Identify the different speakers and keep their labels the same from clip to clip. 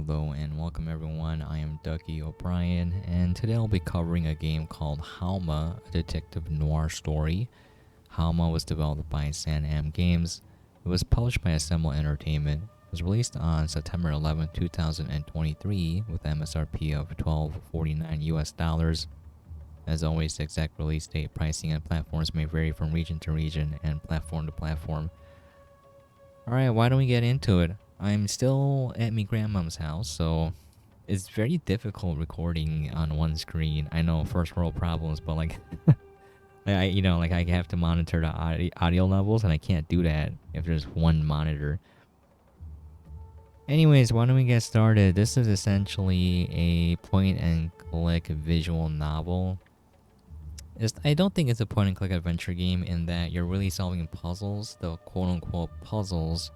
Speaker 1: Hello and welcome everyone, I am duckyobrien, and today I'll be covering a game called Hauma, a Detective Noir story. Hauma was developed by SenAm Games. It was published by Assemble Entertainment. It was released on September 11, 2023 with MSRP of $12.49 US. As always, the exact release date, pricing, and platforms may vary from region to region and platform to platform. Alright, why don't we get into it? I'm still at my grandma's house, so it's very difficult recording on one screen. I know, first world problems, but like, I have to monitor the audio levels, and I can't do that if there's one monitor. Anyways, why don't we get started? This is essentially a point-and-click visual novel. I don't think it's a point-and-click adventure game in that you're really solving puzzles. The quote-unquote puzzles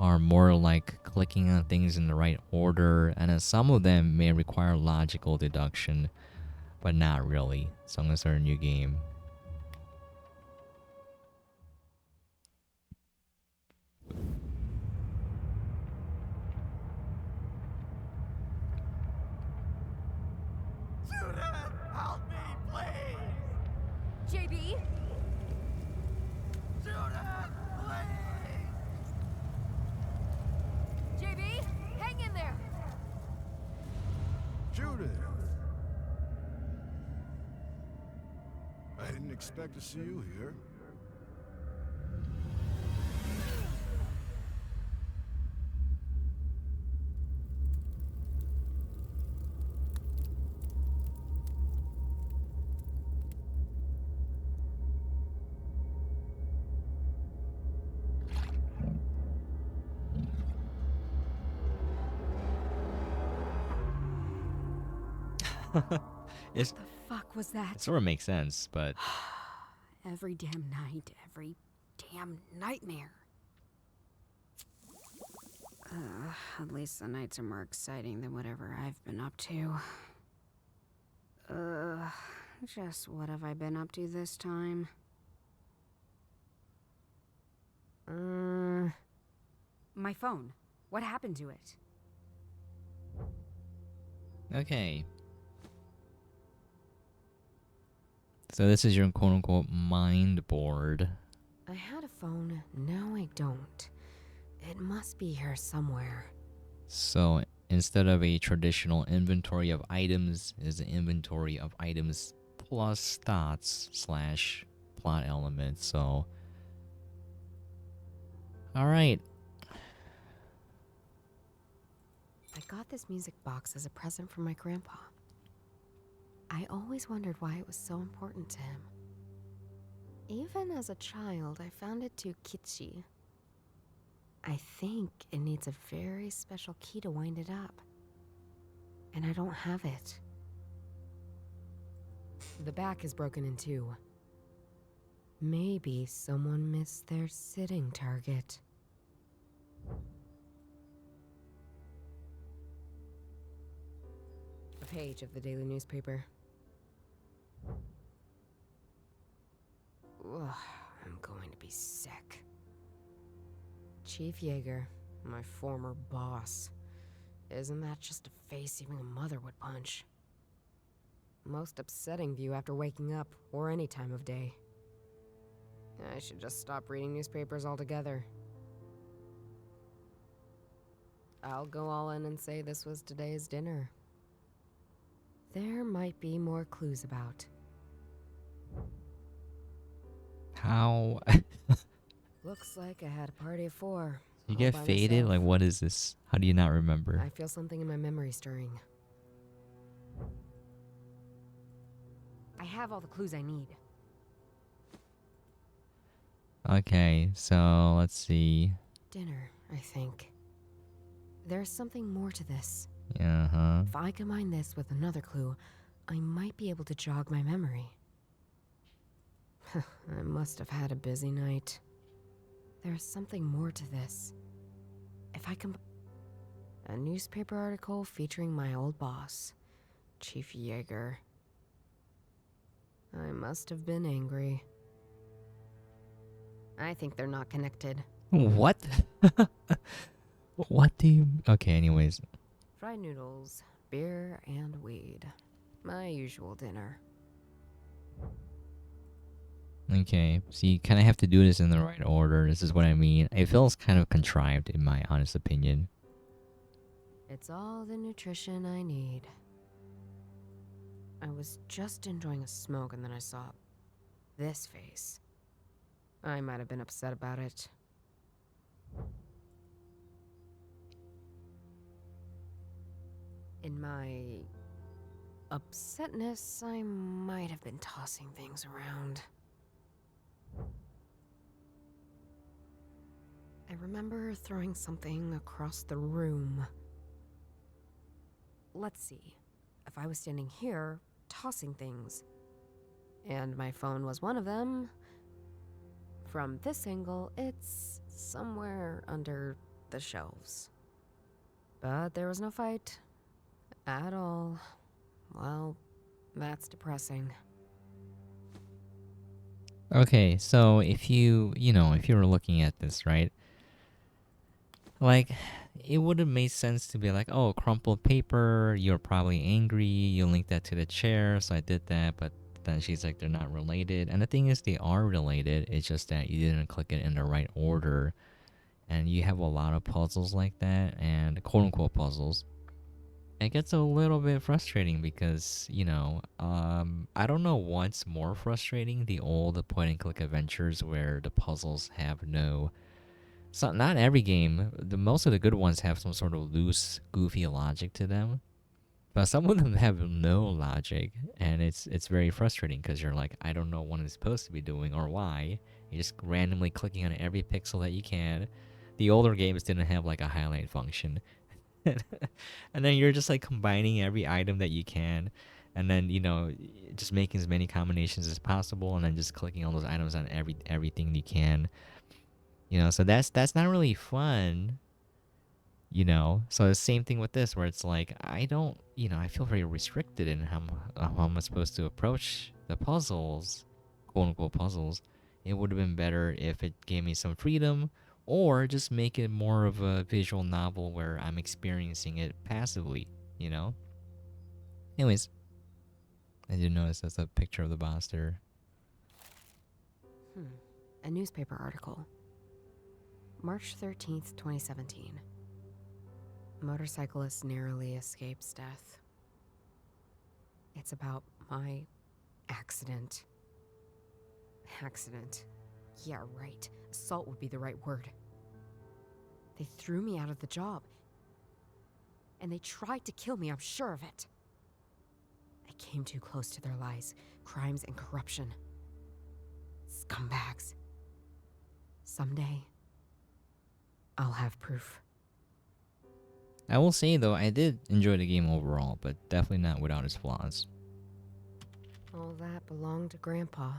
Speaker 1: are more like clicking on things in the right order, and then some of them may require logical deduction, but not really. So I'm gonna start a new game.
Speaker 2: Judith, help me, please!
Speaker 3: JB?
Speaker 2: Judith, please!
Speaker 3: JB? Hang in there!
Speaker 4: Judith! I didn't expect to see you here.
Speaker 1: It's,
Speaker 3: What the fuck was that?
Speaker 1: it sort of makes sense, but
Speaker 3: Every damn night, every damn nightmare. At least the nights are more exciting than whatever I've been up to. Just what have I been up to this time? My phone. What happened to it?
Speaker 1: okay. So this is your quote-unquote mind board.
Speaker 3: I had a phone, now I don't. It must be here somewhere.
Speaker 1: So instead of a traditional inventory of items, is an inventory of items plus dots / plot elements. So, all right.
Speaker 3: I got this music box as a present from my grandpa. I always wondered why it was so important to him. Even as a child, I found it too kitschy. I think it needs a very special key to wind it up. And I don't have it. The back is broken in two. Maybe someone missed their sitting target. A page of the daily newspaper. Ugh, I'm going to be sick. Chief Yeager, my former boss. Isn't that just a face even a mother would punch? Most upsetting view after waking up, or any time of day. I should just stop reading newspapers altogether. I'll go all in and say this was today's dinner. There might be more clues about.
Speaker 1: How
Speaker 3: Looks like I had a party of 4.
Speaker 1: you
Speaker 3: all
Speaker 1: get
Speaker 3: by
Speaker 1: faded?
Speaker 3: myself.
Speaker 1: Like, what is this? How do you not remember?
Speaker 3: I feel something in my memory stirring. I have all the clues I need.
Speaker 1: Okay, so let's see.
Speaker 3: Dinner, I think. There's something more to this.
Speaker 1: Uh-huh.
Speaker 3: If I combine this with another clue, I might be able to jog my memory. I must have had a busy night. There's something more to this. If I a newspaper article featuring my old boss, Chief Yeager. I must have been angry. I think they're not connected.
Speaker 1: What? What do you... Okay, anyways.
Speaker 3: Fried noodles, beer, and weed. My usual dinner.
Speaker 1: Okay, so you kind of have to do this in the right order. This is what I mean. It feels kind of contrived, in my honest opinion.
Speaker 3: It's all the nutrition I need. I was just enjoying a smoke and then I saw this face. I might have been upset about it. In my upsetness, I might have been tossing things around. I remember throwing something across the room. Let's see. If I was standing here, tossing things, and my phone was one of them, from this angle, it's somewhere under the shelves. But there was no fight. At all. Well, that's depressing.
Speaker 1: Okay, so if if you were looking at this, right? Like, it would have made sense to be like, oh, crumpled paper, you're probably angry, you link that to the chair, so I did that, but then she's like, they're not related. And the thing is, they are related, it's just that you didn't click it in the right order. And you have a lot of puzzles like that, and quote-unquote puzzles. It gets a little bit frustrating because, I don't know what's more frustrating, the old point-and-click adventures where the puzzles have no... So not every game, most of the good ones have some sort of loose, goofy logic to them. But some of them have no logic, and it's very frustrating because you're like, I don't know what I'm supposed to be doing or why. You're just randomly clicking on every pixel that you can. The older games didn't have like a highlight function. And then you're just like combining every item that you can, and then just making as many combinations as possible, and then just clicking all those items on everything you can. So that's not really fun. So the same thing with this, where it's like, I don't, I feel very restricted in how I'm supposed to approach the puzzles, quote unquote puzzles. It would have been better if it gave me some freedom, or just make it more of a visual novel where I'm experiencing it passively, Anyways, I did notice that's a picture of the boss there.
Speaker 3: A newspaper article. March 13th, 2017. Motorcyclist narrowly escapes death. It's about my accident. Accident. Yeah, right. Assault would be the right word. They threw me out of the job. And they tried to kill me, I'm sure of it. I came too close to their lies, crimes, and corruption. Scumbags. Someday, I'll have proof.
Speaker 1: I will say though, I did enjoy the game overall, but definitely not without its flaws.
Speaker 3: All that belonged to Grandpa.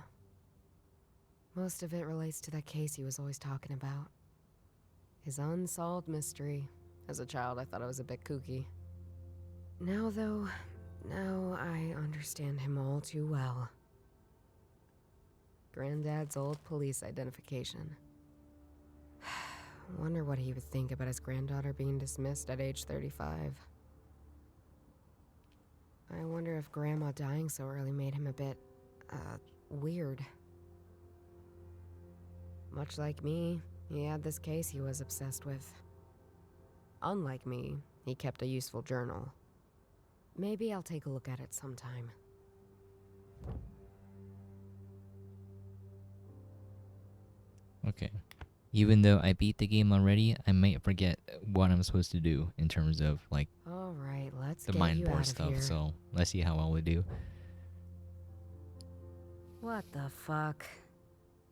Speaker 3: Most of it relates to that case he was always talking about. His unsolved mystery. As a child, I thought it was a bit kooky. Now I understand him all too well. Granddad's old police identification. Wonder what he would think about his granddaughter being dismissed at age 35. I wonder if Grandma dying so early made him a bit, weird. Much like me, he had this case he was obsessed with. Unlike me, he kept a useful journal. Maybe I'll take a look at it sometime.
Speaker 1: Okay. Even though I beat the game already, I might forget what I'm supposed to do in terms of like
Speaker 3: All right, let's
Speaker 1: the
Speaker 3: get
Speaker 1: mind
Speaker 3: you
Speaker 1: board
Speaker 3: out of
Speaker 1: stuff.
Speaker 3: here.
Speaker 1: So let's see how well we do.
Speaker 3: What the fuck?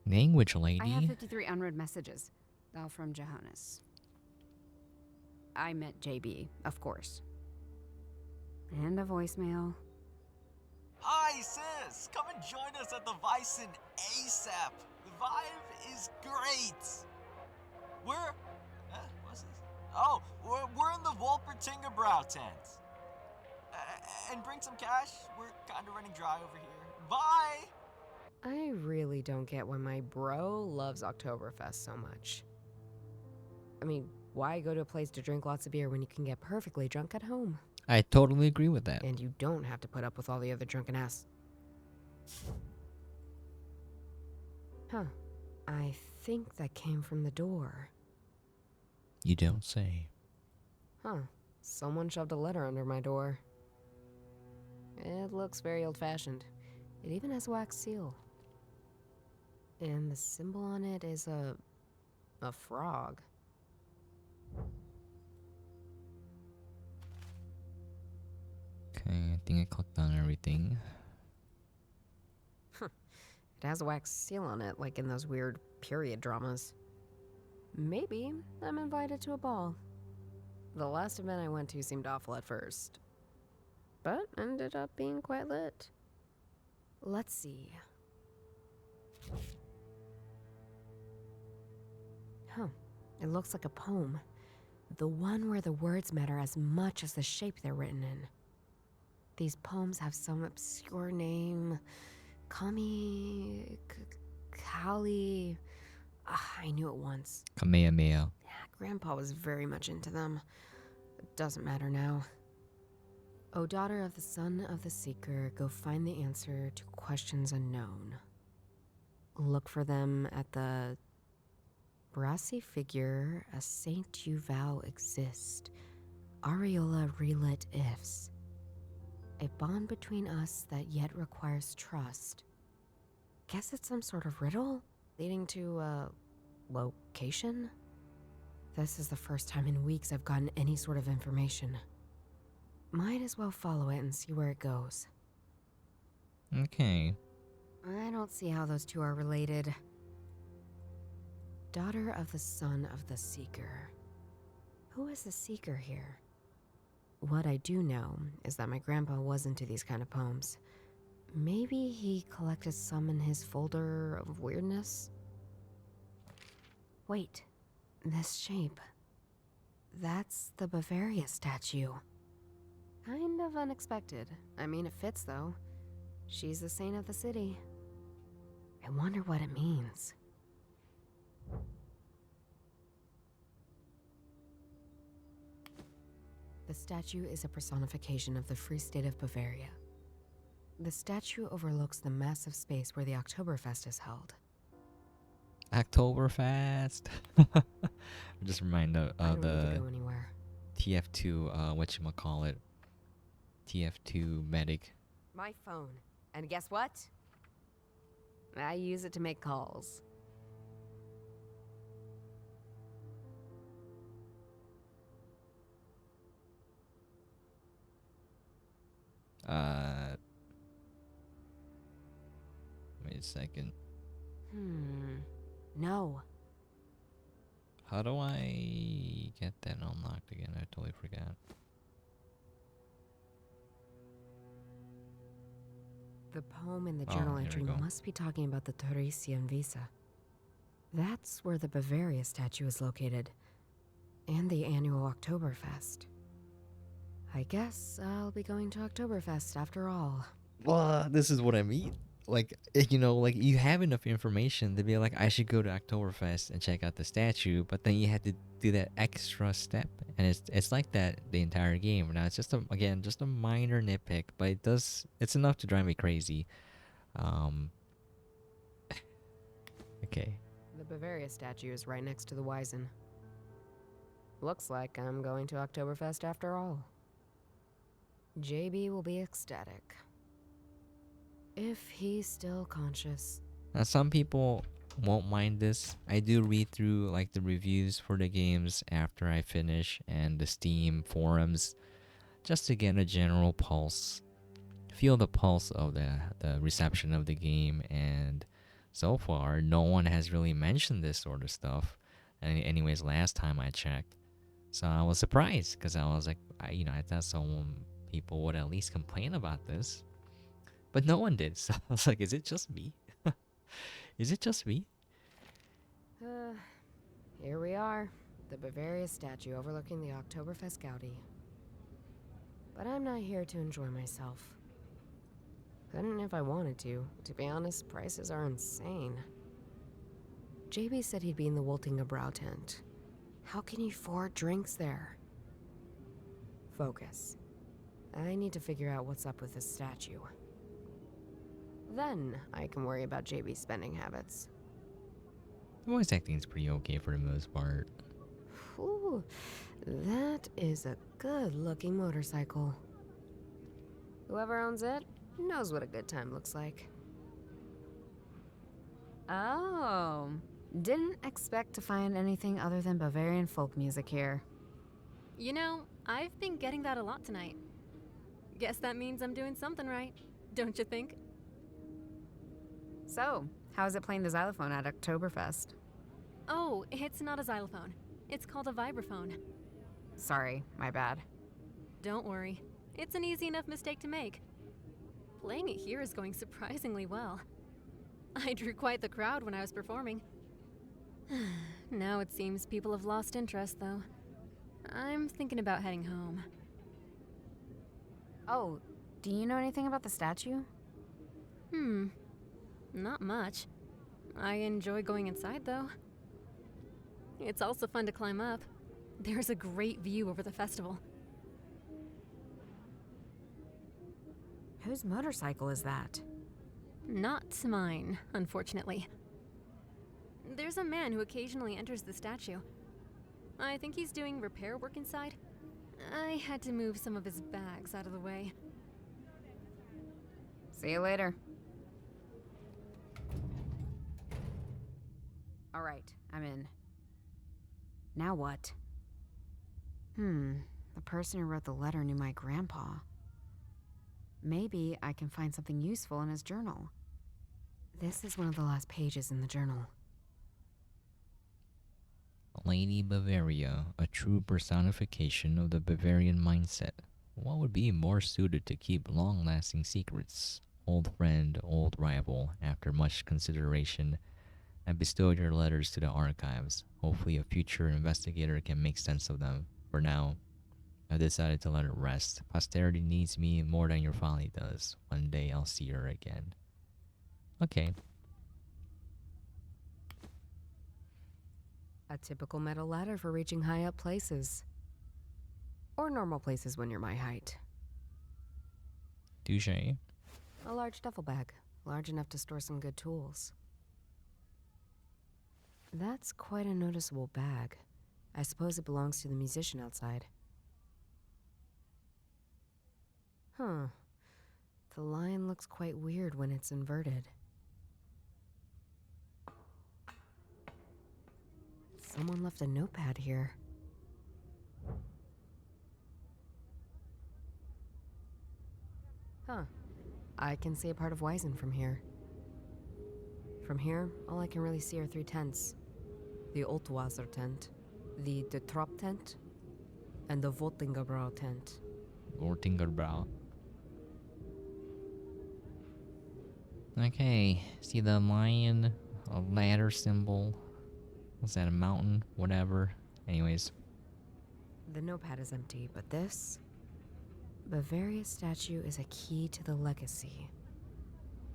Speaker 1: Language lady.
Speaker 5: I have 53 unread messages, all from Johannes. I meant JB, of course. And a voicemail.
Speaker 2: Hi, sis! Come and join us at the Bison ASAP. The vibe is great. What's this? Oh, we're in the Wolper Tingerbrow tent. And bring some cash. We're kind of running dry over here. Bye!
Speaker 3: I really don't get why my bro loves Oktoberfest so much. I mean, Why go to a place to drink lots of beer when you can get perfectly drunk at home?
Speaker 1: I totally agree with that.
Speaker 3: And you don't have to put up with all the other drunken ass. Huh. I think that came from the door.
Speaker 1: You don't say.
Speaker 3: Huh. Someone shoved a letter under my door. It looks very old-fashioned. It even has a wax seal. And the symbol on it is a frog.
Speaker 1: Okay, I think I clicked on everything.
Speaker 3: It has a wax seal on it, like in those weird period dramas. Maybe I'm invited to a ball. The last event I went to seemed awful at first, but ended up being quite lit. Let's see. Huh. It looks like a poem. The one where the words matter as much as the shape they're written in. These poems have some obscure name. Kali. I knew it once.
Speaker 1: Kamehameha.
Speaker 3: Yeah, Grandpa was very much into them. It doesn't matter now. O daughter of the son of the seeker, go find the answer to questions unknown. Look for them at the brassy figure, a saint you vow exist. Areola relit ifs. A bond between us that yet requires trust. Guess it's some sort of riddle leading to a location? This is the first time in weeks I've gotten any sort of information. Might as well follow it and see where it goes.
Speaker 1: Okay.
Speaker 3: I don't see how those two are related. Daughter of the son of the seeker. Who is the seeker here? What I do know is that my grandpa was into these kind of poems. Maybe he collected some in his folder of weirdness? Wait, this shape. That's the Bavaria statue. Kind of unexpected. I mean, it fits though. She's the saint of the city. I wonder what it means. The statue is a personification of the Free State of Bavaria. The statue overlooks the massive space where the Oktoberfest is held.
Speaker 1: Oktoberfest. I'm just reminded
Speaker 3: I
Speaker 1: of
Speaker 3: don't need to
Speaker 1: the
Speaker 3: go anywhere.
Speaker 1: TF2, whatchamacallit, TF2 medic.
Speaker 3: My phone. And guess what? I use it to make calls.
Speaker 1: Wait a second.
Speaker 3: No.
Speaker 1: How do I get that unlocked again? I totally forgot.
Speaker 3: The poem in the
Speaker 1: Oh,
Speaker 3: journal
Speaker 1: here we
Speaker 3: entry
Speaker 1: go.
Speaker 3: must be talking about the Torresian Visa. That's where the Bavaria statue is located. And the annual Oktoberfest. I guess I'll be going to Oktoberfest after all.
Speaker 1: Well, this is what I mean. Like, like you have enough information to be like, I should go to Oktoberfest and check out the statue, but then you had to do that extra step, and it's like that the entire game. Now it's just a minor nitpick, but it's enough to drive me crazy. Okay.
Speaker 3: The Bavaria statue is right next to the Wiesen. Looks like I'm going to Oktoberfest after all. JB will be ecstatic. If he's still conscious.
Speaker 1: Now some people won't mind this. I do read through like the reviews for the games after I finish and the Steam forums just to get a general pulse. Feel the pulse of the reception of the game, and so far no one has really mentioned this sort of stuff. And anyways, last time I checked. So I was surprised because I was like, I thought people would at least complain about this. But no one did, so I was like, is it just me? Is it just me?
Speaker 3: Here we are. The Bavaria statue overlooking the Oktoberfest Gaudi. But I'm not here to enjoy myself. Couldn't if I wanted to. To be honest, prices are insane. JB said he'd be in the Woltinga Brow tent. How can you afford drinks there? Focus. I need to figure out what's up with this statue. Then I can worry about JB's spending habits.
Speaker 1: The voice acting is pretty okay for the most part.
Speaker 3: Ooh, that is a good-looking motorcycle. Whoever owns it knows what a good time looks like.
Speaker 5: Oh, didn't expect to find anything other than Bavarian folk music here.
Speaker 6: You know, I've been getting that a lot tonight. Guess that means I'm doing something right, don't you think?
Speaker 5: So, how's it playing the xylophone at Oktoberfest?
Speaker 6: Oh, it's not a xylophone. It's called a vibraphone.
Speaker 5: Sorry, my bad.
Speaker 6: Don't worry. It's an easy enough mistake to make. Playing it here is going surprisingly well. I drew quite the crowd when I was performing. Now it seems people have lost interest, though. I'm thinking about heading home.
Speaker 5: Oh, do you know anything about the statue?
Speaker 6: Not much. I enjoy going inside, though. It's also fun to climb up. There's a great view over the festival.
Speaker 5: Whose motorcycle is that?
Speaker 6: Not mine, unfortunately. There's a man who occasionally enters the statue. I think he's doing repair work inside. I had to move some of his bags out of the way.
Speaker 5: See you later. All right, I'm in. Now what? The person who wrote the letter knew my grandpa. Maybe I can find something useful in his journal.
Speaker 3: This is one of the last pages in the journal.
Speaker 1: Lady Bavaria, a true personification of the Bavarian mindset. What would be more suited to keep long-lasting secrets? Old friend, old rival, after much consideration, I bestowed your letters to the archives. Hopefully a future investigator can make sense of them. For now, I decided to let it rest. Posterity needs me more than your family does. One day I'll see her again. Okay.
Speaker 3: A typical metal ladder for reaching high up places. Or normal places when you're my height.
Speaker 1: Touche.
Speaker 3: A large duffel bag, large enough to store some good tools. That's quite a noticeable bag. I suppose it belongs to the musician outside. Huh. The line looks quite weird when it's inverted. Someone left a notepad here. Huh. I can see a part of Wiesen from here. From here, all I can really see are 3 tents. The Altwasser tent, the De Trop tent, and the Woltingerbrouw tent.
Speaker 1: Woltingerbrouw. Okay, see the lion, a ladder symbol. Was that a mountain? Whatever. Anyways.
Speaker 3: The notepad is empty, but this? Bavaria's statue is a key to the legacy.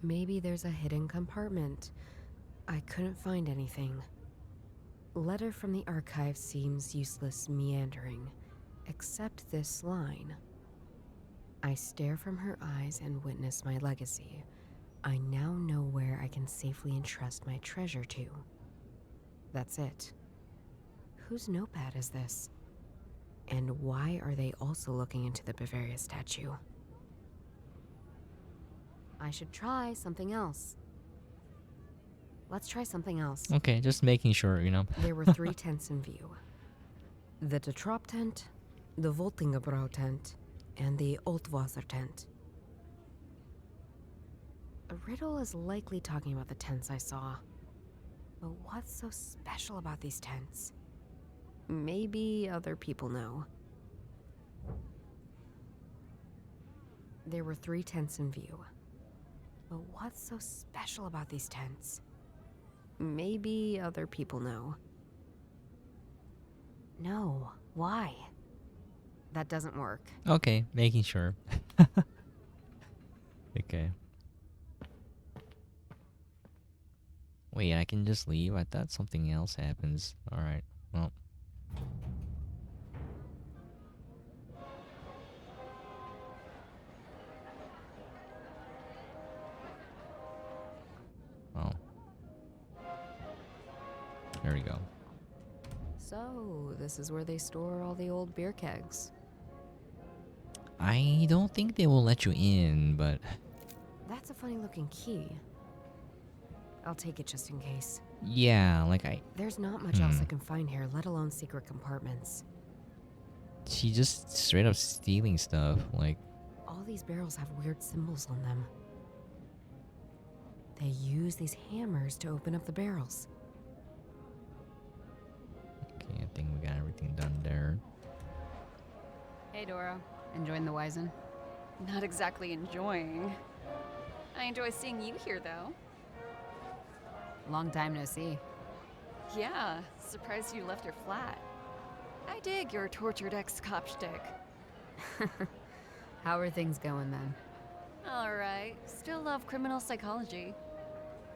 Speaker 3: Maybe there's a hidden compartment. I couldn't find anything. Letter from the archive seems useless meandering, except this line. I stare from her eyes and witness my legacy. I now know where I can safely entrust my treasure to. That's it. Whose notepad is this? And why are they also looking into the Bavaria statue? I should try something else. Let's try something else.
Speaker 1: Okay, just making sure, you know.
Speaker 3: There were 3 tents in view. The De Trop tent, the Woltingerbrouw tent, and the Altwasser tent. The riddle is likely talking about the tents I saw. But what's so special about these tents? Maybe other people know. There were 3 tents in view. But what's so special about these tents? Maybe other people know. No, why? That doesn't work.
Speaker 1: Okay, making sure. Okay. Wait, I can just leave? I thought something else happens. Alright, well. There we go.
Speaker 3: So, this is where they store all the old beer kegs.
Speaker 1: I don't think they will let you in, but
Speaker 3: That's a funny looking key. I'll take it just in case.
Speaker 1: yeah, like
Speaker 3: There's not much else I can find here, let alone secret compartments.
Speaker 1: she just straight up stealing stuff. Like,
Speaker 3: All these barrels have weird symbols on them. They use these hammers to open up the barrels.
Speaker 1: okay, I think we got everything done there.
Speaker 5: Hey, Doro. Enjoying the Wizen?
Speaker 7: Not exactly enjoying. I enjoy seeing you here, though.
Speaker 5: Long time no see.
Speaker 7: Yeah, surprised you left her flat. I dig your tortured ex-cop shtick.
Speaker 5: How are things going then?
Speaker 7: Alright, still love criminal psychology.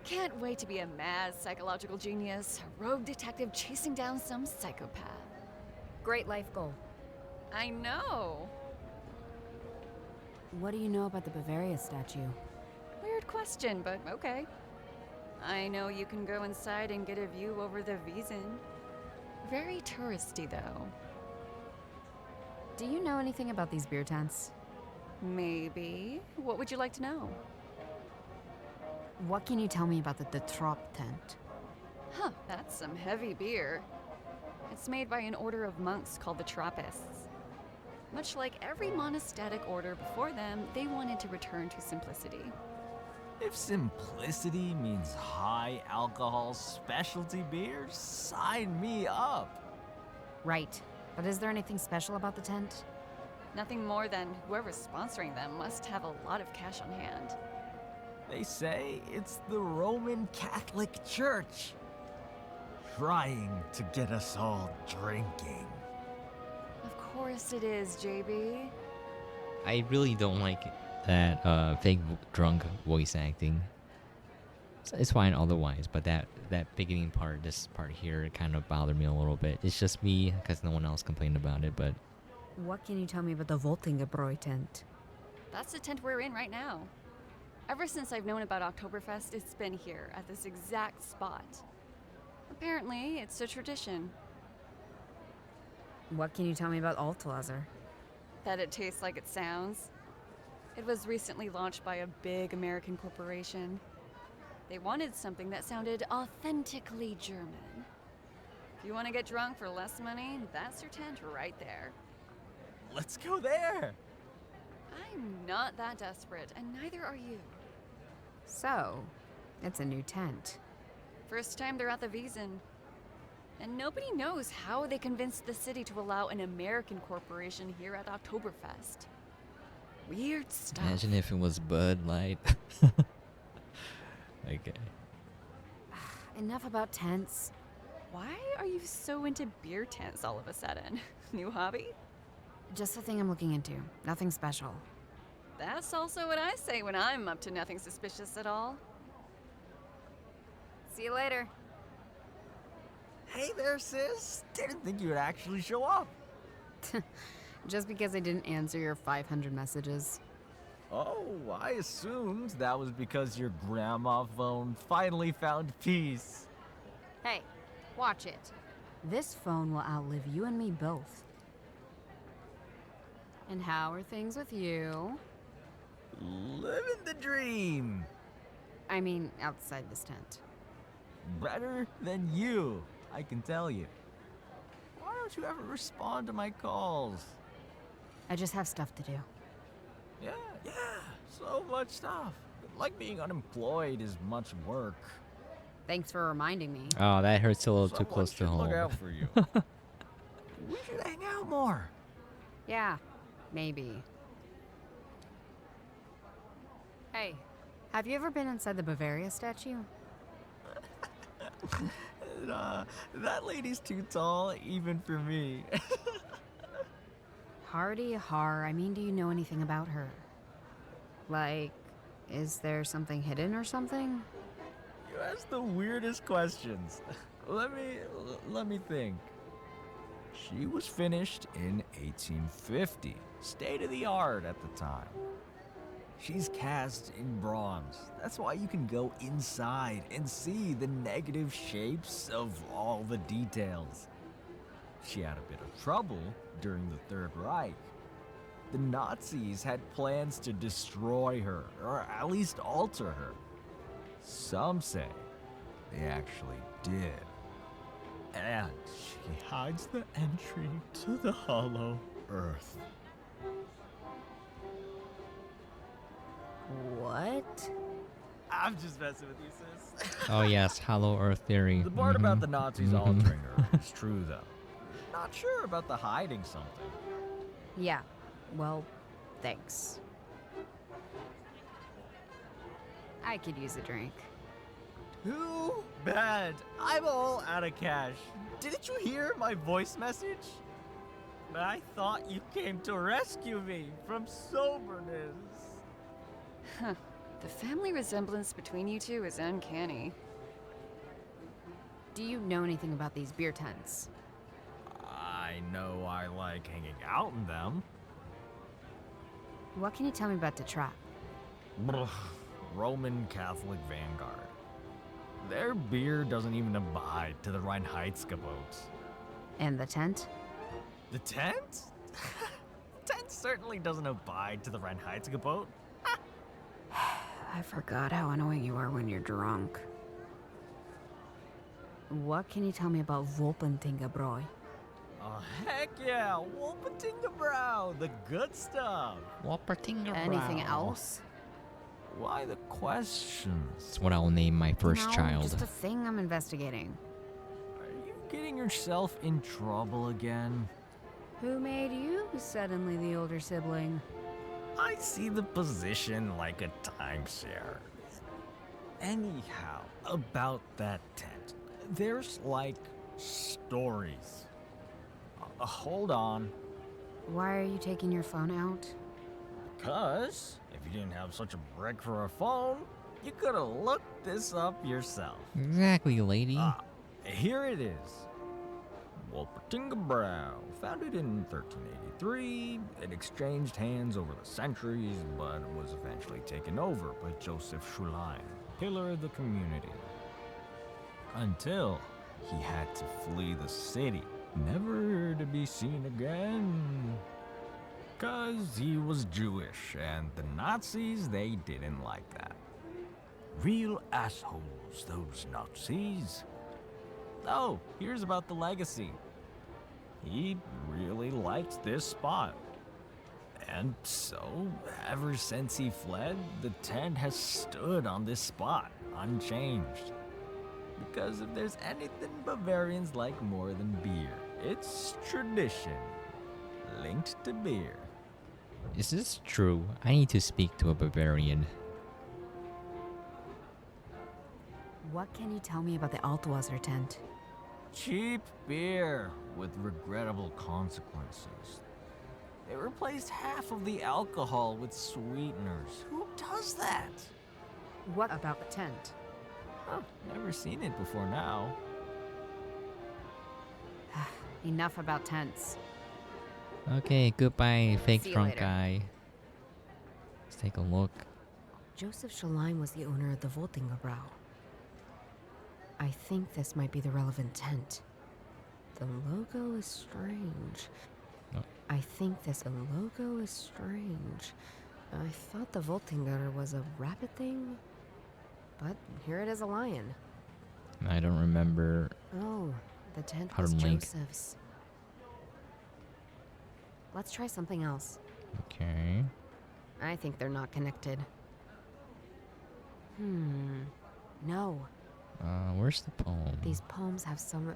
Speaker 7: Can't wait to be a mad psychological genius, a rogue detective chasing down some psychopath.
Speaker 5: Great life goal.
Speaker 7: I know!
Speaker 3: What do you know about the Bavaria statue?
Speaker 7: Weird question, but okay. I know you can go inside and get a view over the Wiesen. Very touristy, though.
Speaker 3: Do you know anything about these beer tents?
Speaker 7: Maybe. What would you like to know?
Speaker 3: What can you tell me about the Trop tent?
Speaker 7: Huh, that's some heavy beer. It's made by an order of monks called the Trappists. Much like every monastic order before them, they wanted to return to simplicity.
Speaker 2: If simplicity means high alcohol specialty beers, sign me up.
Speaker 3: Right. But is there anything special about the tent?
Speaker 7: Nothing more than whoever's sponsoring them must have a lot of cash on hand.
Speaker 2: They say it's the Roman Catholic Church trying to get us all drinking.
Speaker 7: Of course it is, JB.
Speaker 1: I really don't like that fake drunk voice acting. It's fine otherwise, but that beginning part, this part here, kind of bothered me a little bit. It's just me, because no one else complained about it, but...
Speaker 3: What can you tell me about the wúnderbar tent?
Speaker 7: That's the tent we're in right now. Ever since I've known about Oktoberfest, it's been here, at this exact spot. Apparently, it's a tradition.
Speaker 3: What can you tell me about Altwasser?
Speaker 7: That it tastes like it sounds. It was recently launched by a big American corporation. They wanted something that sounded authentically German. If you want to get drunk for less money, that's your tent right there.
Speaker 2: Let's go there.
Speaker 7: I'm not that desperate, and neither are you.
Speaker 3: So, it's a new tent.
Speaker 7: First time they're at the Wiesen. And nobody knows how they convinced the city to allow an American corporation here at Oktoberfest. Weird stuff.
Speaker 1: Imagine if it was Bud Light. Okay.
Speaker 3: Enough about tents.
Speaker 7: Why are you so into beer tents all of a sudden? New hobby?
Speaker 3: Just a thing I'm looking into. Nothing special.
Speaker 7: That's also what I say when I'm up to nothing suspicious at all.
Speaker 3: See you later.
Speaker 2: Hey there, sis. Didn't think you would actually show up.
Speaker 3: Just because I didn't answer your 500 messages.
Speaker 2: Oh, I assumed that was because your grandma phone finally found peace.
Speaker 3: Hey, watch it. This phone will outlive you and me both. And how are things with you?
Speaker 2: Living the dream.
Speaker 3: I mean, outside this tent.
Speaker 2: Better than you, I can tell you. Why don't you ever respond to my calls?
Speaker 3: I just have stuff to do.
Speaker 2: Yeah, so much stuff. Like being unemployed is much work.
Speaker 3: Thanks for reminding me.
Speaker 1: Oh, that hurts a little too
Speaker 2: Someone
Speaker 1: close to
Speaker 2: should
Speaker 1: home.
Speaker 2: Look out for you. We should hang out more.
Speaker 3: Yeah, maybe. Hey, have you ever been inside the Bavaria statue?
Speaker 2: That lady's too tall, even for me.
Speaker 3: Hardy har, I mean, do you know anything about her? Like, is there something hidden or something?
Speaker 2: You ask the weirdest questions. Let me think. She was finished in 1850. State of the art at the time. She's cast in bronze. That's why you can go inside and see the negative shapes of all the details. She had a bit of trouble during the Third Reich. The Nazis had plans to destroy her, or at least alter her. Some say they actually did. And she hides the entry to the Hollow Earth.
Speaker 5: What?
Speaker 2: I'm just messing with you, sis.
Speaker 1: Oh yes, Hollow Earth theory.
Speaker 2: The part about the
Speaker 1: Mhm.
Speaker 2: Nazis
Speaker 1: Mhm.
Speaker 2: altering her is true, though. Not sure about the hiding something.
Speaker 5: Yeah. Well, thanks. I could use a drink.
Speaker 2: Too bad. I'm all out of cash. Didn't you hear my voice message? I thought you came to rescue me from soberness.
Speaker 7: Huh. The family resemblance between you two is uncanny.
Speaker 5: Do you know anything about these beer tents?
Speaker 2: I know I like hanging out in them.
Speaker 5: What can you tell me about the trap?
Speaker 2: Brr, Roman Catholic Vanguard. Their beer doesn't even abide to the Reinheitsgebot.
Speaker 5: And the tent?
Speaker 2: The tent? Tent certainly doesn't abide to the Reinheitsgebot.
Speaker 5: I forgot how annoying you are when you're drunk. What can you tell me about Wolpentingebräu?
Speaker 2: Oh, heck yeah! Wolpentingebräu, the good stuff!
Speaker 5: Anything else?
Speaker 2: Why the questions?
Speaker 1: That's what I'll name my first
Speaker 5: No,
Speaker 1: child.
Speaker 5: just a thing I'm investigating.
Speaker 2: Are you getting yourself in trouble again?
Speaker 5: Who made you suddenly the older sibling?
Speaker 2: I see the position like a timeshare. Anyhow, about that tent, there's like stories. Hold on.
Speaker 5: Why are you taking your phone out?
Speaker 2: Because if you didn't have such a brick for a phone, you could have looked this up yourself.
Speaker 1: Exactly, lady.
Speaker 2: Here it is. Wolpertingebräu, founded in 1383, it exchanged hands over the centuries, but was eventually taken over by Joseph Schulain, pillar of the community. Until he had to flee the city, never to be seen again. 'Cause he was Jewish, and the Nazis, they didn't like that. Real assholes, those Nazis. Oh, here's about the legacy. He really liked this spot. And so, ever since he fled, the tent has stood on this spot, unchanged. Because if there's anything Bavarians like more than beer, it's tradition, linked to beer.
Speaker 1: Is this true? I need to speak to a Bavarian.
Speaker 5: What can you tell me about the Altwasser tent?
Speaker 2: Cheap beer with regrettable consequences. They replaced half of the alcohol with sweeteners. Who does that?
Speaker 5: What about the tent?
Speaker 2: Huh, never seen it before now.
Speaker 5: Enough about tents.
Speaker 1: Okay, goodbye, fake
Speaker 5: See you
Speaker 1: drunk
Speaker 5: later.
Speaker 1: guy. Let's take a look.
Speaker 3: Joseph Schlein was the owner of the Woltingebräu. I think this might be the relevant tent. The logo is strange.
Speaker 1: Oh.
Speaker 3: I think this logo is strange. I thought the Woltinger was a rabbit thing, but here it is a lion.
Speaker 1: I don't remember.
Speaker 3: Oh, the tent
Speaker 1: How
Speaker 3: was
Speaker 1: to link.
Speaker 3: Joseph's. Let's try something else.
Speaker 1: Okay.
Speaker 3: I think they're not connected. No.
Speaker 1: Where's the poem?
Speaker 3: These poems have some...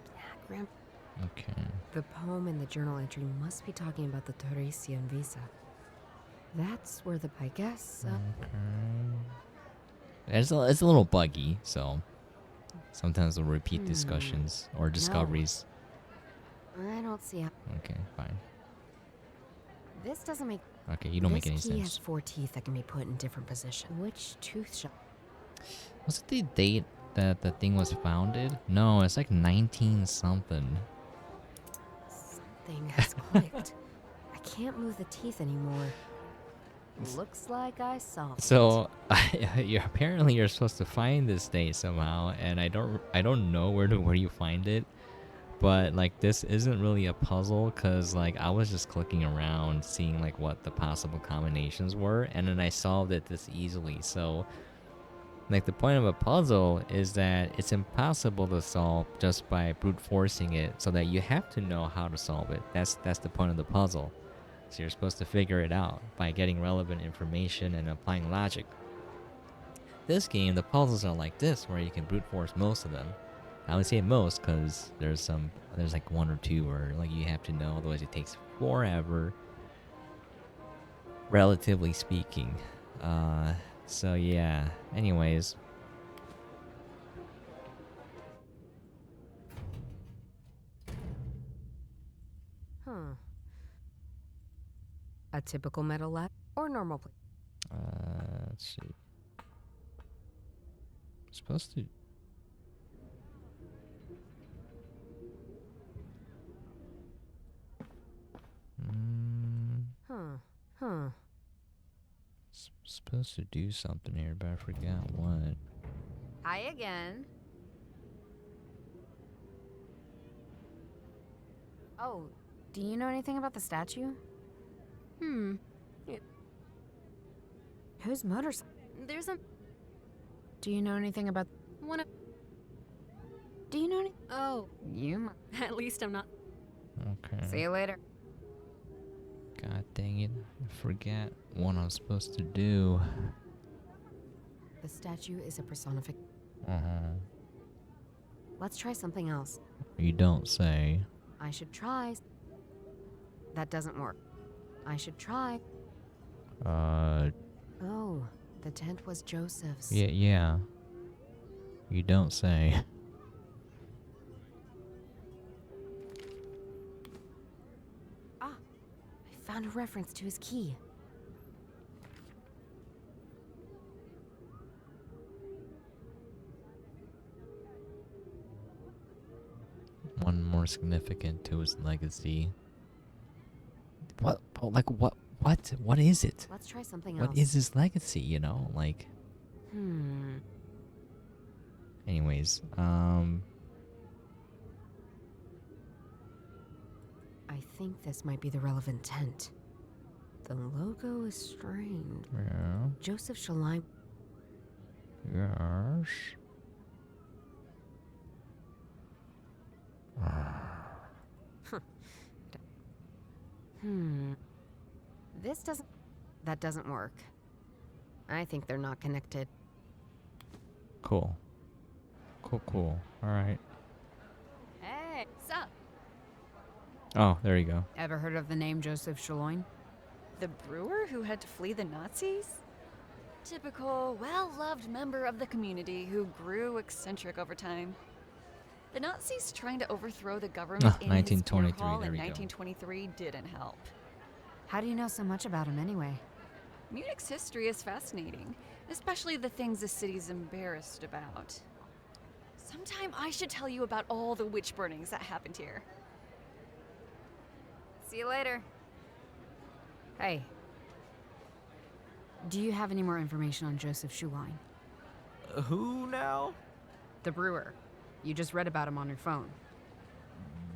Speaker 1: Okay.
Speaker 3: The poem in the journal entry must be talking about the Torresian visa. That's where the... I guess...
Speaker 1: Okay. It's a little buggy, so sometimes we'll repeat discussions or discoveries.
Speaker 3: I don't see how...
Speaker 1: Okay, fine.
Speaker 3: This doesn't make...
Speaker 1: Okay, you don't make any
Speaker 3: This key has
Speaker 1: sense.
Speaker 3: 4 teeth that can be put in different positions. Which tooth shall...
Speaker 1: Was it the date that the thing was founded? No, it's like 19 something.
Speaker 3: Something has clicked. I can't move the teeth anymore. Looks like I solved it.
Speaker 1: So apparently you're supposed to find this day somehow, and I don't know where you find it, but like this isn't really a puzzle because like I was just clicking around seeing like what the possible combinations were, and then I solved it this easily. So like the point of a puzzle is that it's impossible to solve just by brute forcing it, so that you have to know how to solve it. That's the point of the puzzle. So you're supposed to figure it out by getting relevant information and applying logic. This game, the puzzles are like this, where you can brute force most of them. I would say most because there's like one or two where like you have to know, otherwise it takes forever, relatively speaking. So yeah. Anyways.
Speaker 3: Huh. A typical metal lab or normal plate?
Speaker 1: Let's see. Supposed to.
Speaker 3: Huh.
Speaker 1: Supposed to do something here, but I forgot what.
Speaker 5: Hi again. Oh, do you know anything about the statue?
Speaker 6: Hmm.
Speaker 5: Whose motorcycle?
Speaker 6: There's a
Speaker 5: Do you know anything about?
Speaker 6: one of.
Speaker 5: Do you know any?
Speaker 6: Oh,
Speaker 5: You.
Speaker 6: at least I'm not.
Speaker 1: Okay.
Speaker 5: See you later.
Speaker 1: God dang it. I forget what I'm supposed to do.
Speaker 3: The statue is a personification.
Speaker 1: Uh-huh.
Speaker 3: Let's try something else.
Speaker 1: You don't say.
Speaker 3: I should try. That doesn't work. I should try. Oh, the tent was Joseph's.
Speaker 1: Yeah. You don't say.
Speaker 3: I found a reference to his key.
Speaker 1: One more significant to his legacy. What? Like what? What is it?
Speaker 3: Let's try something else.
Speaker 1: What is his legacy? You know, like. Anyways,
Speaker 3: I think this might be the relevant tent. The logo is strange.
Speaker 1: Yeah.
Speaker 3: Joseph Shalim.
Speaker 1: Yes.
Speaker 3: This doesn't. That doesn't work. I think they're not connected.
Speaker 1: Cool. All right.
Speaker 7: Hey, sup?
Speaker 1: Oh, there you go.
Speaker 5: Ever heard of the name Joseph Shaloin?
Speaker 7: The brewer who had to flee the Nazis? Typical, well-loved member of the community who grew eccentric over time. The Nazis trying to overthrow the government in his beer
Speaker 1: 1923,
Speaker 7: hall
Speaker 1: there
Speaker 7: in
Speaker 1: we go.
Speaker 7: 1923 didn't help.
Speaker 5: How do you know so much about him anyway?
Speaker 7: Munich's history is fascinating, especially the things the city's embarrassed about. Sometime I should tell you about all the witch burnings that happened here.
Speaker 5: See you later. Hey. Do you have any more information on Joseph Shaloin?
Speaker 2: Who now?
Speaker 5: The brewer. You just read about him on your phone.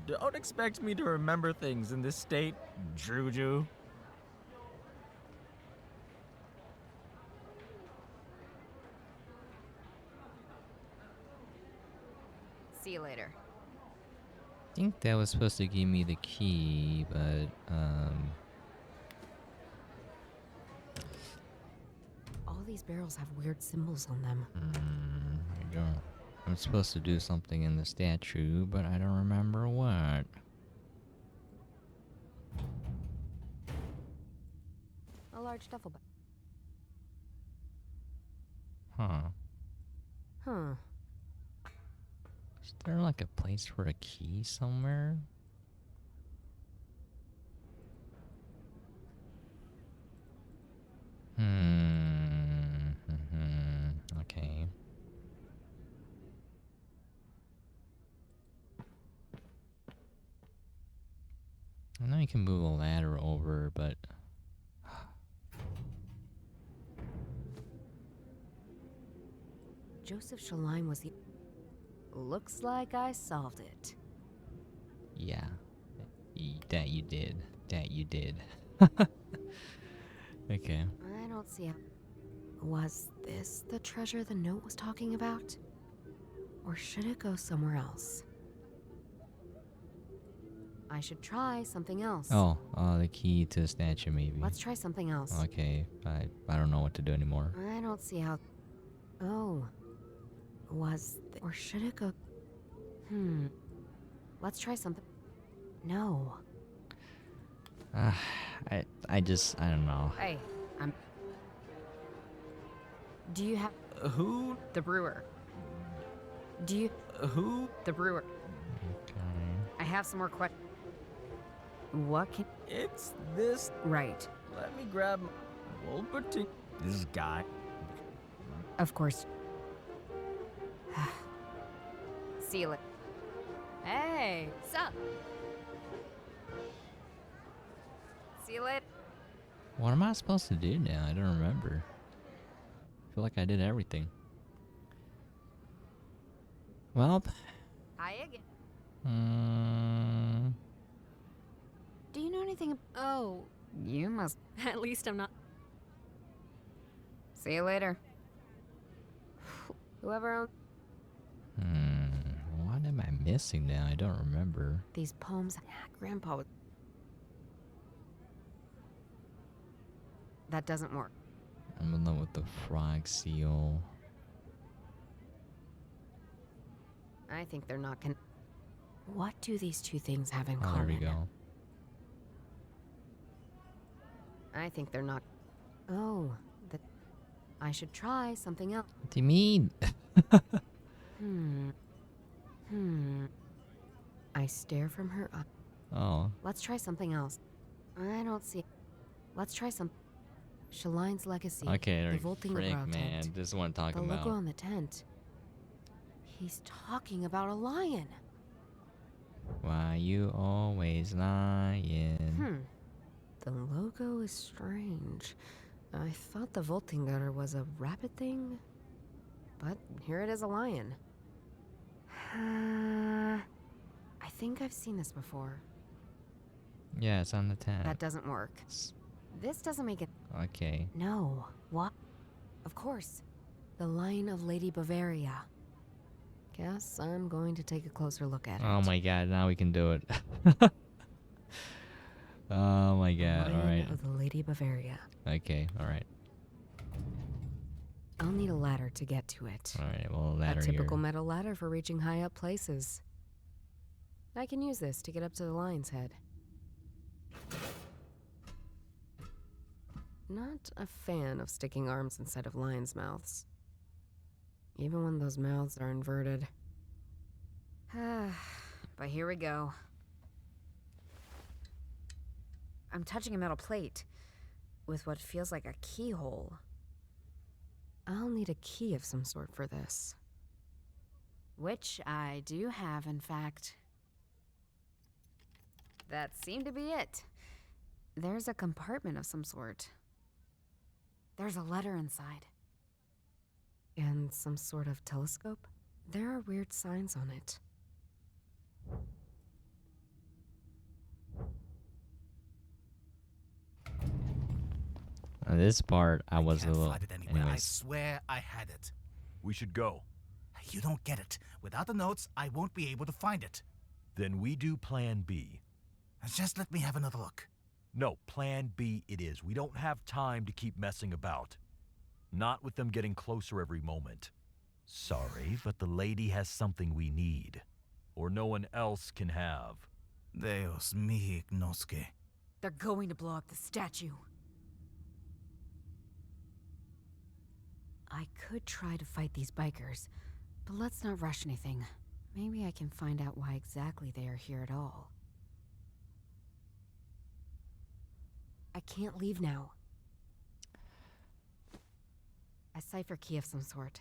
Speaker 2: Don't expect me to remember things in this state, Juju.
Speaker 5: See you later.
Speaker 1: I think that was supposed to give me the key, but
Speaker 3: All these barrels have weird symbols on them.
Speaker 1: there you go. I'm supposed to do something in the statue, but I don't remember what.
Speaker 3: A large duffel bag.
Speaker 1: Huh. Is there like a place for a key somewhere? Okay. I know you can move a ladder over, but
Speaker 3: Joseph Shaline was the... Looks like I solved it.
Speaker 1: Yeah. That you did. That you did. Okay.
Speaker 3: I don't see how... Was this the treasure the note was talking about? Or should it go somewhere else? I should try something else.
Speaker 1: Oh, the key to the statue, maybe.
Speaker 3: Let's try something else.
Speaker 1: Okay, I don't know what to do anymore.
Speaker 3: I don't see how... Oh. Or should it go... Let's try something... No.
Speaker 1: I don't know.
Speaker 5: Hey, do you have
Speaker 2: Who?
Speaker 5: the brewer?
Speaker 2: Who?
Speaker 5: The brewer.
Speaker 1: Okay.
Speaker 5: I have some more questions. What can...
Speaker 2: It's this.
Speaker 5: Right.
Speaker 2: Let me grab Wolverine. This guy.
Speaker 5: Of course. Seal it. Hey!
Speaker 7: Sup?
Speaker 5: Seal it.
Speaker 1: What am I supposed to do now? I don't remember. I feel like I did everything. Well,
Speaker 5: Hi again.
Speaker 3: Do you know anything...
Speaker 6: Oh,
Speaker 5: You must...
Speaker 6: at least I'm not.
Speaker 5: See you later.
Speaker 3: Whoever owned
Speaker 1: what am I missing now? I don't remember.
Speaker 3: these poems... Grandpa was... That doesn't work.
Speaker 1: I'm in love with the frog seal.
Speaker 3: I think they're not What do these two things have in
Speaker 1: Oh,
Speaker 3: common?
Speaker 1: there we go.
Speaker 3: I think they're not... Oh, I should try something else.
Speaker 1: What do you mean?
Speaker 3: I stare from her up.
Speaker 1: Oh.
Speaker 3: Let's try something else. I don't see... Let's try some... Shaline's legacy.
Speaker 1: Okay,
Speaker 3: the Volting
Speaker 1: frick,
Speaker 3: Brow
Speaker 1: man.
Speaker 3: tent.
Speaker 1: This is what I'm
Speaker 3: The
Speaker 1: talking
Speaker 3: logo
Speaker 1: about.
Speaker 3: on the tent. He's talking about a lion.
Speaker 1: Why you always lying?
Speaker 3: The logo is strange. I thought the Volting Gutter was a rabbit thing, but here it is, a lion. I think I've seen this before.
Speaker 1: Yeah, it's on the tab.
Speaker 3: That doesn't work. This doesn't make it...
Speaker 1: Okay.
Speaker 3: No. What? Of course. The Lion of Lady Bavaria. Guess I'm going to take a closer look at it.
Speaker 1: Oh my god, now we can do it. Oh my god,
Speaker 3: Lion
Speaker 1: alright.
Speaker 3: of the Lady Bavaria.
Speaker 1: Okay, alright.
Speaker 3: I'll need a ladder to get to it.
Speaker 1: Alright, well, ladder
Speaker 3: A typical
Speaker 1: here.
Speaker 3: metal ladder for reaching high up places. I can use this to get up to the lion's head. Not a fan of sticking arms inside of lions' mouths. Even when those mouths are inverted.
Speaker 5: But here we go. I'm touching a metal plate with what feels like a keyhole.
Speaker 3: I'll need a key of some sort for this.
Speaker 5: Which I do have, in fact. That seemed to be it. There's a compartment of some sort. There's a letter inside.
Speaker 3: And some sort of telescope? There are weird signs on it.
Speaker 1: This part, I was a
Speaker 8: Can't
Speaker 1: little...
Speaker 8: find it anywhere. I
Speaker 1: Anyways.
Speaker 8: swear I had it.
Speaker 4: We should go.
Speaker 8: You don't get it. Without the notes, I won't be able to find it.
Speaker 9: Then we do Plan B.
Speaker 8: Just let me have another look.
Speaker 9: No, Plan B it is. We don't have time to keep messing about. Not with them getting closer every moment. Sorry, but the lady has something we need. Or no one else can have.
Speaker 8: Deus mi ignosce.
Speaker 5: They're going to blow up the statue.
Speaker 3: I could try to fight these bikers, but let's not rush anything. Maybe I can find out why exactly they are here at all. I can't leave now. A cipher key of some sort.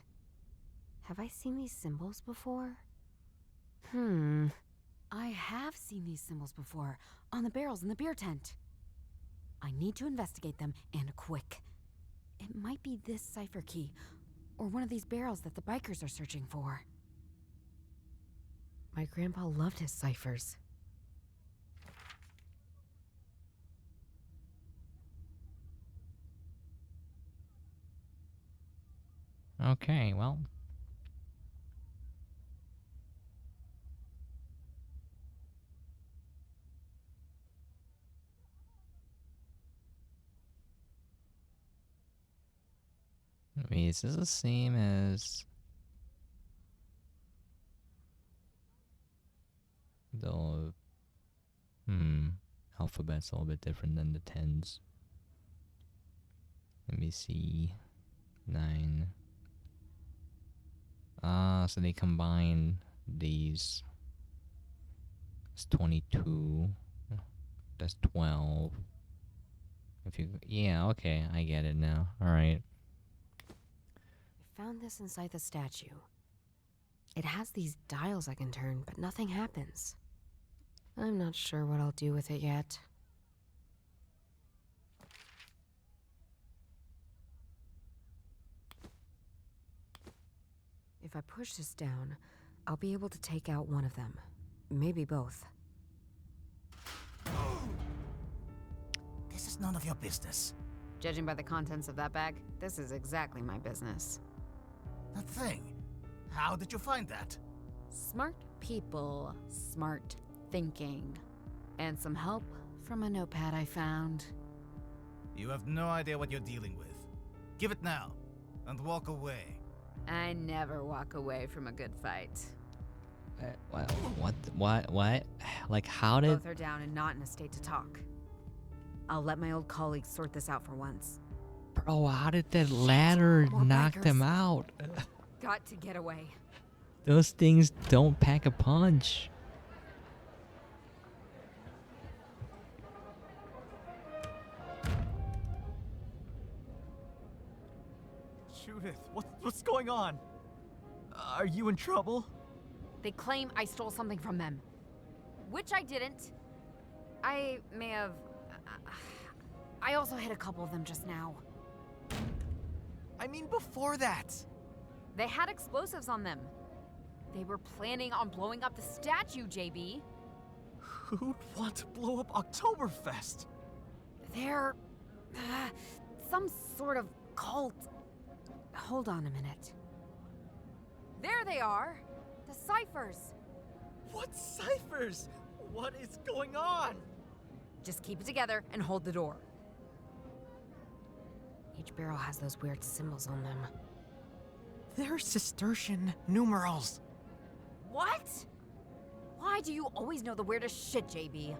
Speaker 3: Have I seen these symbols before?
Speaker 5: I have seen these symbols before, on the barrels in the beer tent. I need to investigate them, and quick. It might be this cipher key, Or one of these barrels that the bikers are searching for.
Speaker 3: My grandpa loved his ciphers.
Speaker 1: Okay, well. Wait, is this the same as the alphabet's a little bit different than the tens. Let me see. 9. So they combine these. It's 22. That's 12. If you, yeah, okay, I get it now. All right.
Speaker 3: I found this inside the statue. It has these dials I can turn, but nothing happens. I'm not sure what I'll do with it yet. If I push this down, I'll be able to take out one of them. Maybe both.
Speaker 8: This is none of your business.
Speaker 5: Judging by the contents of that bag, this is exactly my business.
Speaker 8: That thing. How did you find that?
Speaker 5: Smart people, smart thinking. And some help from a notepad I found.
Speaker 8: You have no idea what you're dealing with. Give it now, and walk away.
Speaker 5: I never walk away from a good fight.
Speaker 1: What? Like, how did...
Speaker 5: Both are down and not in a state to talk. I'll let my old colleagues sort this out for once.
Speaker 1: Bro, how did that ladder
Speaker 5: More
Speaker 1: knock
Speaker 5: bikers.
Speaker 1: them out?
Speaker 5: Got to get away.
Speaker 1: Those things don't pack a punch.
Speaker 2: Judith, what's going on? Are you in trouble?
Speaker 5: They claim I stole something from them. Which I didn't. I may have... I also hit a couple of them just now.
Speaker 2: I mean before that.
Speaker 5: They had explosives on them. They were planning on blowing up the statue, JB.
Speaker 2: Who'd want to blow up Oktoberfest?
Speaker 5: They're... some sort of cult. Hold on a minute. There they are! The ciphers!
Speaker 2: What ciphers? What is going on?
Speaker 5: Just keep it together and hold the door.
Speaker 3: Each barrel has those weird symbols on them.
Speaker 2: They're Cistercian numerals.
Speaker 5: What? Why do you always know the weirdest shit, JB?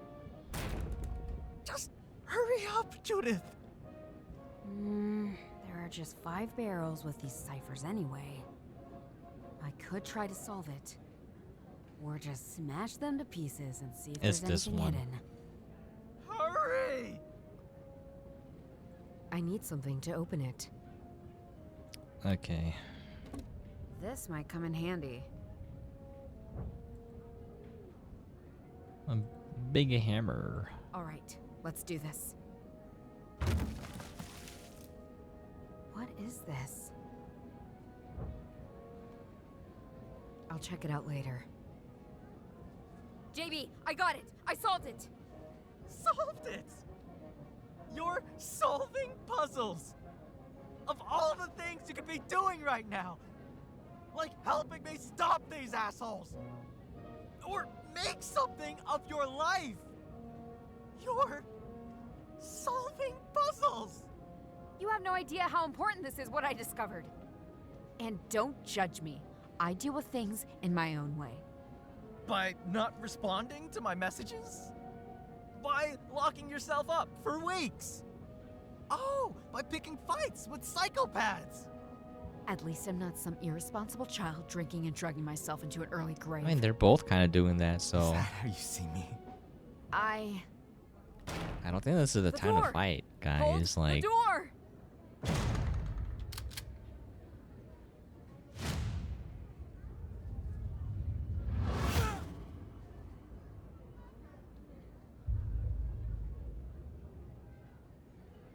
Speaker 2: Just hurry up, Judith.
Speaker 5: There are just 5 barrels with these ciphers anyway. I could try to solve it. Or just smash them to pieces and see if
Speaker 1: It's
Speaker 5: there's
Speaker 1: this
Speaker 5: anything
Speaker 1: one.
Speaker 5: hidden.
Speaker 2: Hurry!
Speaker 3: I need something to open it.
Speaker 1: Okay.
Speaker 5: This might come in handy.
Speaker 1: A big hammer.
Speaker 5: All right, let's do this. What is this?
Speaker 3: I'll check it out later.
Speaker 5: JB, I got it! I solved it!
Speaker 2: Solved it! You're solving puzzles! Of all the things you could be doing right now! Like helping me stop these assholes! Or make something of your life! You're solving puzzles!
Speaker 5: You have no idea how important this is, what I discovered. And don't judge me. I deal with things in my own way.
Speaker 2: By not responding to my messages? By locking yourself up for weeks? Oh, by picking fights with psychopaths!
Speaker 5: At least I'm not some irresponsible child drinking and drugging myself into an early grave.
Speaker 1: I mean, they're both kind of doing that,
Speaker 2: Is
Speaker 1: so
Speaker 2: that how you see me?
Speaker 1: I don't think this is the time
Speaker 5: door!
Speaker 1: to fight,
Speaker 5: Hold
Speaker 1: guys.
Speaker 5: the
Speaker 1: Like,
Speaker 5: door!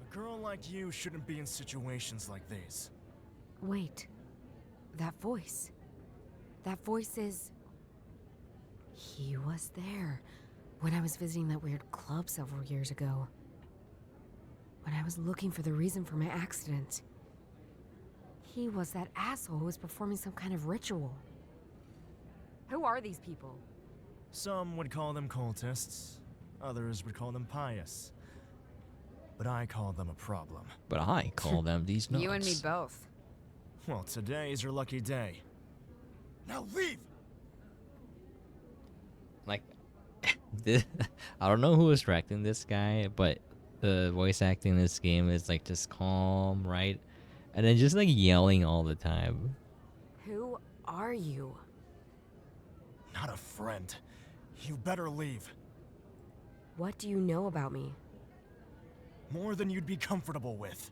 Speaker 4: A girl like you shouldn't be in situations like these.
Speaker 3: Wait, That voice. That voice is... He was there when I was visiting that weird club several years ago. When I was looking for the reason for my accident. He was that asshole who was performing some kind of ritual.
Speaker 5: Who are these people?
Speaker 10: Some would call them cultists, others would call them pious. But I call them a problem.
Speaker 1: But I call them these nuts.
Speaker 5: You and me both.
Speaker 10: Well, today is your lucky day. Now leave!
Speaker 1: Like, I don't know who was directing this guy, but the voice acting in this game is like just calm, right? And then just like yelling all the time.
Speaker 3: Who are you?
Speaker 10: Not a friend. You better leave.
Speaker 3: What do you know about me?
Speaker 10: More than you'd be comfortable with.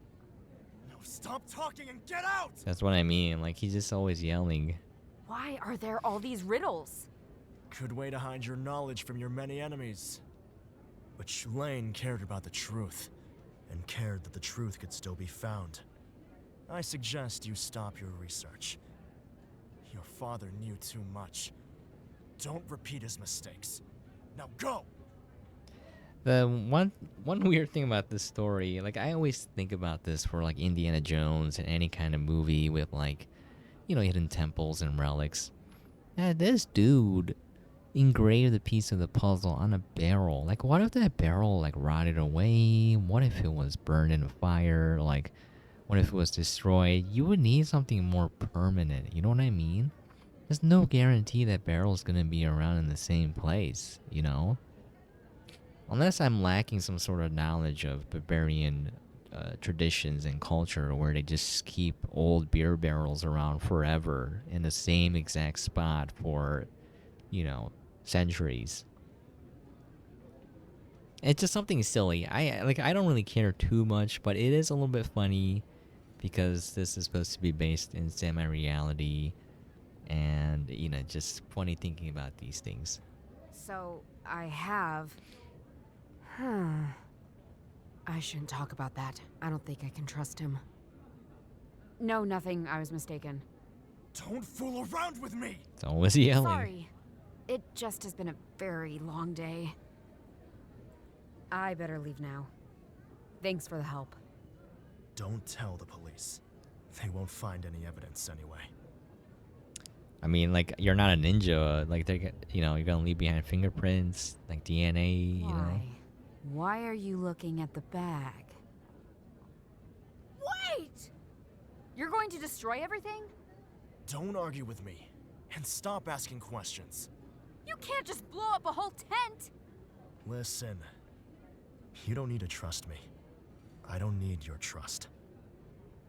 Speaker 10: Now stop talking and get out!
Speaker 1: That's what I mean. Like, he's just always yelling.
Speaker 5: Why are there all these riddles?
Speaker 10: Good way to hide your knowledge from your many enemies. But Shulaine cared about the truth, and cared that the truth could still be found. I suggest you stop your research. Your father knew too much. Don't repeat his mistakes. Now go!
Speaker 1: The one weird thing about this story, like, I always think about this for like Indiana Jones and any kind of movie with like, you know, hidden temples and relics. This dude engraved a piece of the puzzle on a barrel. Like, what if that barrel like rotted away? What if it was burned in a fire? Like, what if it was destroyed? You would need something more permanent, you know what I mean? There's no guarantee that barrel's gonna be around in the same place, you know? Unless I'm lacking some sort of knowledge of barbarian traditions and culture where they just keep old beer barrels around forever in the same exact spot for, you know, centuries. It's just something silly. I don't really care too much, but it is a little bit funny because this is supposed to be based in semi-reality, and you know, just funny thinking about these things.
Speaker 5: So, I have...
Speaker 3: I shouldn't talk about that. I don't think I can trust him.
Speaker 5: No, nothing. I was mistaken.
Speaker 10: Don't fool around with me!
Speaker 1: It's always yelling.
Speaker 5: Sorry. It just has been a very long day. I better leave now. Thanks for the help.
Speaker 10: Don't tell the police. They won't find any evidence anyway.
Speaker 1: I mean, like, you're not a ninja. Like, they're, you know, you're gonna leave behind fingerprints, like DNA, you know?
Speaker 5: Why are you looking at the bag? Wait! You're going to destroy everything?
Speaker 10: Don't argue with me, and stop asking questions.
Speaker 5: You can't just blow up a whole tent!
Speaker 10: Listen, you don't need to trust me. I don't need your trust.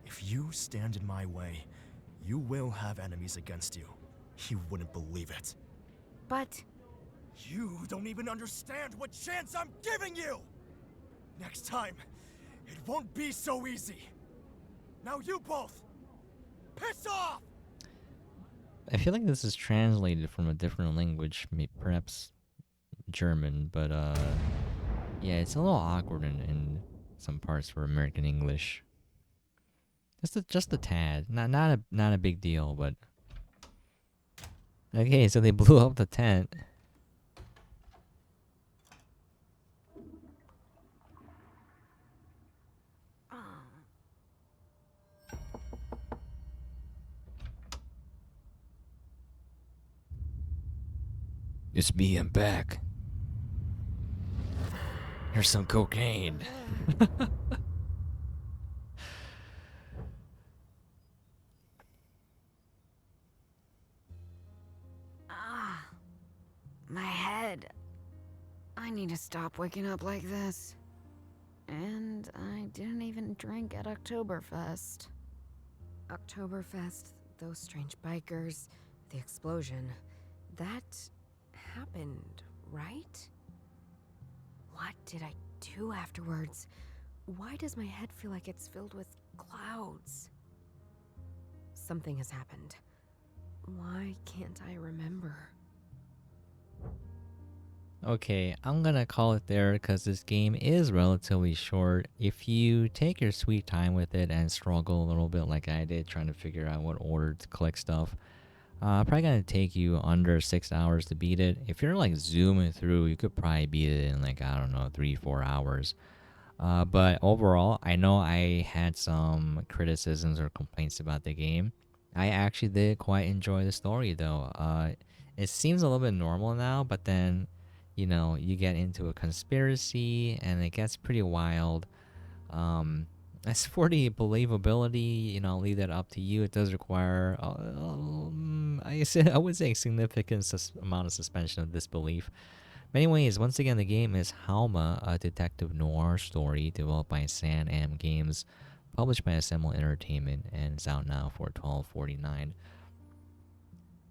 Speaker 10: If you stand in my way, you will have enemies against you. You wouldn't believe it.
Speaker 5: But...
Speaker 10: You don't even understand what chance I'm giving you! Next time, it won't be so easy. Now you both, piss off!
Speaker 1: I feel like this is translated from a different language, perhaps German, but yeah, it's a little awkward in some parts for American English. Just a tad, not a big deal, but okay. So they blew up the tent. It's me, I'm back. Here's some cocaine.
Speaker 3: My head. I need to stop waking up like this. And I didn't even drink at Oktoberfest. Oktoberfest, those strange bikers, the explosion. That happened, right? What did I do afterwards? Why does my head feel like it's filled with clouds? Something has happened. Why can't I remember?
Speaker 1: Okay, I'm gonna call it there because this game is relatively short. If you take your sweet time with it and struggle a little bit like I did trying to figure out what order to click stuff, probably gonna take you under 6 hours to beat it. If you're like zooming through, you could probably beat it in like, I don't know, 3-4 hours. But overall, I know I had some criticisms or complaints about the game. I actually did quite enjoy the story though. It seems a little bit normal now, but then, you get into a conspiracy and it gets pretty wild. As for the believability, I'll leave that up to you. It does require, I would say, a significant amount of suspension of disbelief. But anyways, once again, the game is Hauma, a detective noir story developed by SenAm Games, published by Assemble Entertainment, and it's out now for $12.49.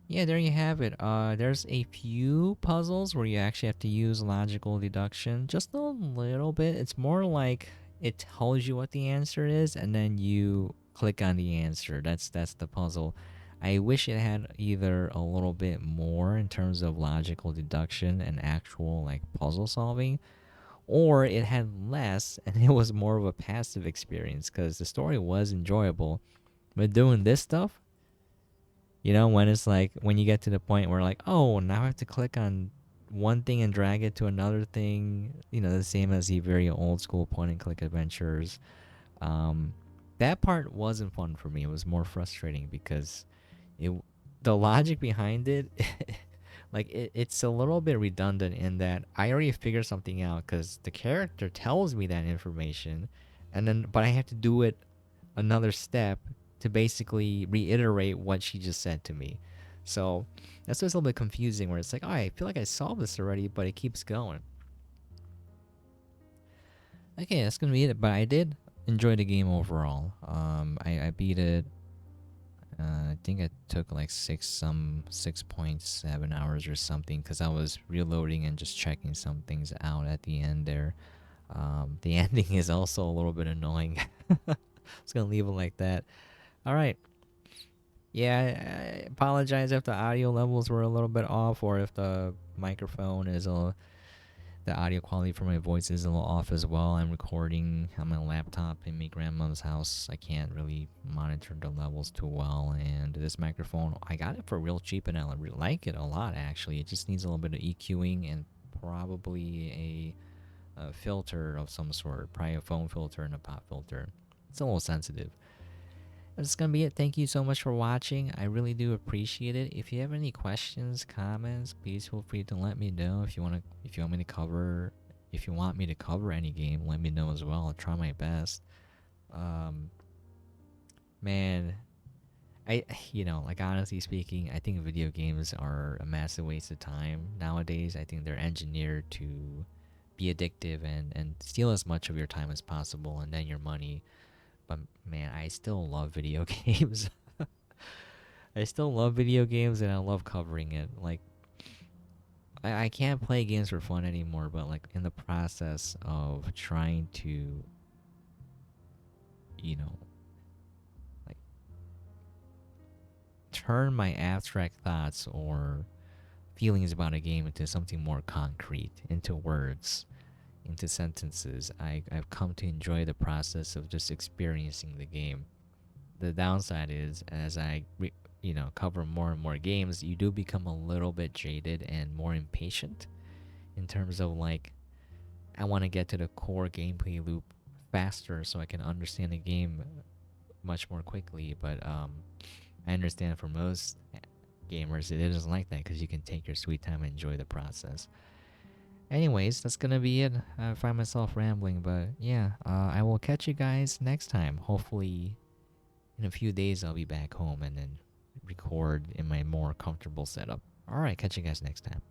Speaker 1: Yeah, there you have it. There's a few puzzles where you actually have to use logical deduction, just a little bit. It's more like it tells you what the answer is, and then you click on the answer. That's the puzzle. I wish it had either a little bit more in terms of logical deduction and actual like puzzle solving, or it had less and it was more of a passive experience because the story was enjoyable. But doing this stuff, when it's like when you get to the point where like, oh, now I have to click on one thing and drag it to another thing, the same as the very old school point and click adventures. That part wasn't fun for me. It was more frustrating because the logic behind it, like it's a little bit redundant in that I already figured something out because the character tells me that information, but I have to do it another step to basically reiterate what she just said to me. So that's just a little bit confusing where it's like, oh, I feel like I solved this already, but it keeps going. Okay, that's gonna be it. But I did enjoy the game overall. I beat it. I think it took like 6.7 hours or something because I was reloading and just checking some things out at the end there. The ending is also a little bit annoying. Just gonna leave it like that. All right. Yeah, I apologize if the audio levels were a little bit off or if the microphone is the audio quality for my voice is a little off as well. I'm recording on my laptop in my grandma's house. I can't really monitor the levels too well. And this microphone, I got it for real cheap and I like it a lot actually. It just needs a little bit of EQing and probably a filter of some sort. Probably a foam filter and a pop filter. It's a little sensitive. That's gonna be it. Thank you so much for watching. I really do appreciate it. If you have any questions, comments, please feel free to let me know. If you want me to cover any game, let me know as well. I'll try my best. Man, like honestly speaking, I think video games are a massive waste of time nowadays. I think they're engineered to be addictive and steal as much of your time as possible and then your money. But man, I still love video games. I still love video games and I love covering it. Like, I can't play games for fun anymore, but like in the process of trying to, like turn my abstract thoughts or feelings about a game into something more concrete, into words, into sentences, I've come to enjoy the process of just experiencing the game. The downside is, as I cover more and more games, you do become a little bit jaded and more impatient in terms of like, I want to get to the core gameplay loop faster so I can understand the game much more quickly. But I understand for most gamers it isn't like that because you can take your sweet time and enjoy the process. Anyways, that's gonna be it. I find myself rambling, but yeah, I will catch you guys next time. Hopefully, in a few days, I'll be back home and then record in my more comfortable setup. Alright, catch you guys next time.